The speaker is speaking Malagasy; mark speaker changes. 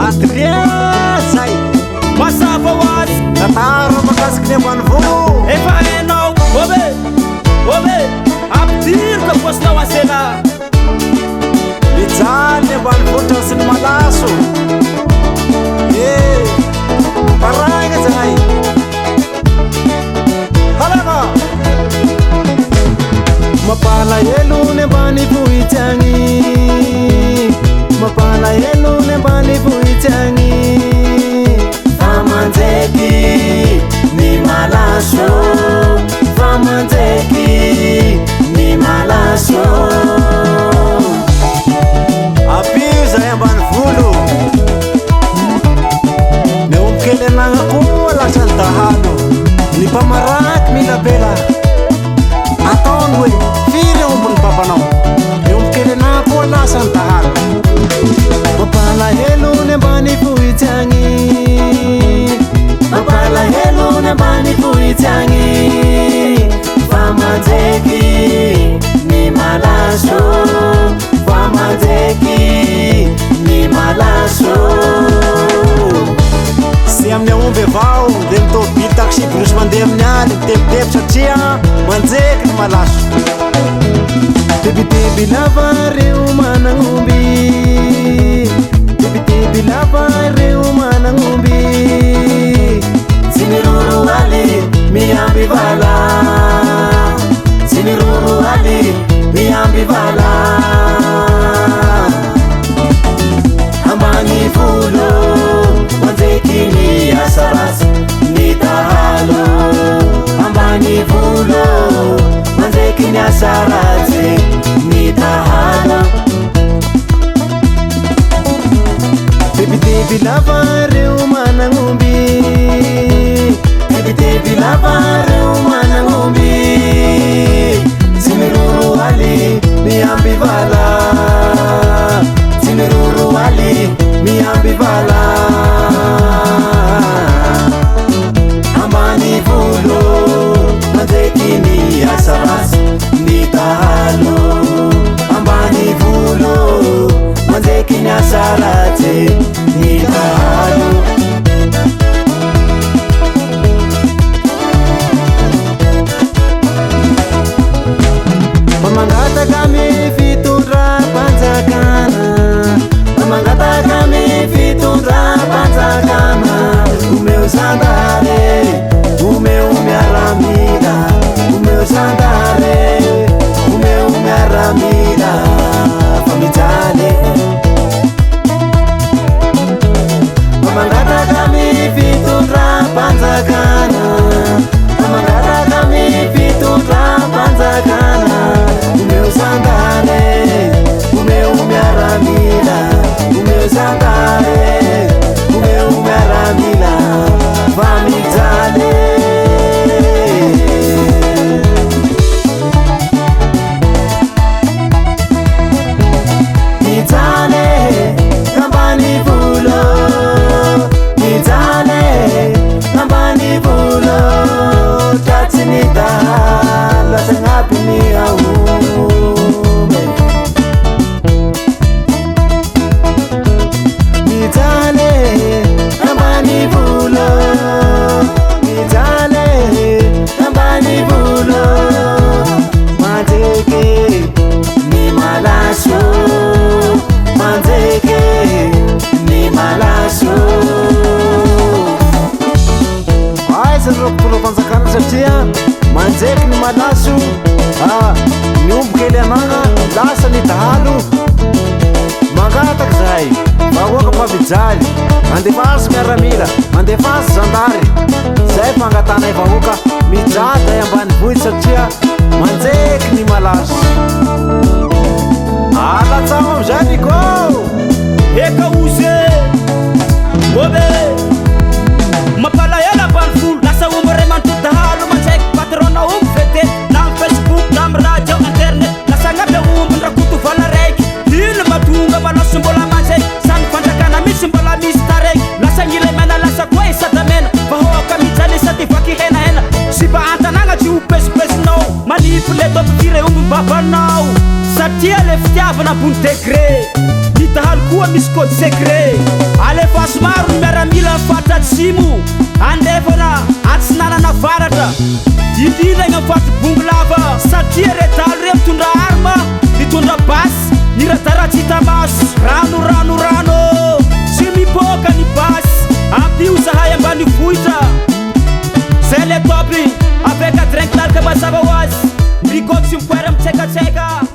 Speaker 1: Adriazay
Speaker 2: Mazava ho azy
Speaker 1: tatara makasiky ny ambanivolo
Speaker 2: efa hainao obe ampidirika postinao ansena
Speaker 1: mijaly ny ambanivohitra sy ny malaso paragna zagnay halana
Speaker 3: mapalahelo ny ambanivohitsy agny mapalahelo ny ambanivohitsy agny famanjeky ny malaso famanjeky ny malaso
Speaker 1: apio zay ambanivolo ny ombokely anagna koa lasany dahalo ny mpamaraky mila bela ataony hoe firy ombony babanao ny ombokely anagna koa lasany dahalo
Speaker 3: mapalahelo ny ambanivohitsy agny mapalahelo ny ambanivohitsy agny famanjeky ny malaso famanjeky ny malaso
Speaker 1: sy amin'ny aomby avao de mitôbily taxi brosy mandeha amin'ny aly mitebiteby satria manjeky ny malaso
Speaker 3: tebiteby lava reo managnomby tebiteby lava reo managnomby tsy miroro aly miamby vala tsy miroro aly miamby vala ambany volo manjeky ny asarasy ny dahalo ambany volo manjeky ny asaratsy ny dahalo tebiteby lava reo managnomby tebiteby lava reo managnomby tsy miroro aly miamby vala tsy miroro aly miamby vala ambany volo manjeky ny asarasy ny dahalo ambany volo manjeky ny asaratsy ny dahalo mamangataka amy fitondram-panjakana mamangataka amy fitondram-panjakana omeo zandare omeo miaramila omeo zandare omeo miaramila fa mijaly mamangataka amy fitondram-panjakana mamangataka amy fitondram-panjakana omeo zandare omeo miaramila omeo zandare omeo miaramila fa mijaly mijaly ambany volo mijaly ambany volo tratsy ny dahalo lasagnaby ny aome mijaly ambany volo mijaly ambany volo manjeky ny malaso manjeky ny malaso
Speaker 1: aiza nyrokotorom-panjakana satria manjeky ny malaso ny ombokely anagna lasa ny dahalo mangataky zay vahoaka mpavijaly mandefasy miaramila mandefasy zandary zay fangatanay vahoaka mijady ay ambanivohitsy satria manjeky ny malaso alatsamo amizay niko
Speaker 2: eka oze obe mapalahelo ambanivolo lasa omby ray manontolo dahalo manjeky patronao omby fete na amy facebook na amy radio internet lasa agnaby omby ny rakotovala raiky ino matonga malaso mbola manjeky sany fanjakana misy mbola misy taraiky lasa gnilemana lasa koa isadamena vahoaka mijaly sady vaky henahena sy va antanagna tsy ho pesipesinao manipy le topikire omby babanao satria le fitiava fitiavana ambony degré nitahaly koa misy code secret alefa somaro ny miaramila mifatra atsimo andefana atsinanana varatra indrindra igny mifatry bongo lava satria retaly re mitondra arma mitondra basy ny radara tsy hita maso rano tsy miboaka ny basy ampio zahay ambany vohitra zay le topy avec a drink nalka mazava ho azy migôty sy mipoera mitsekatseka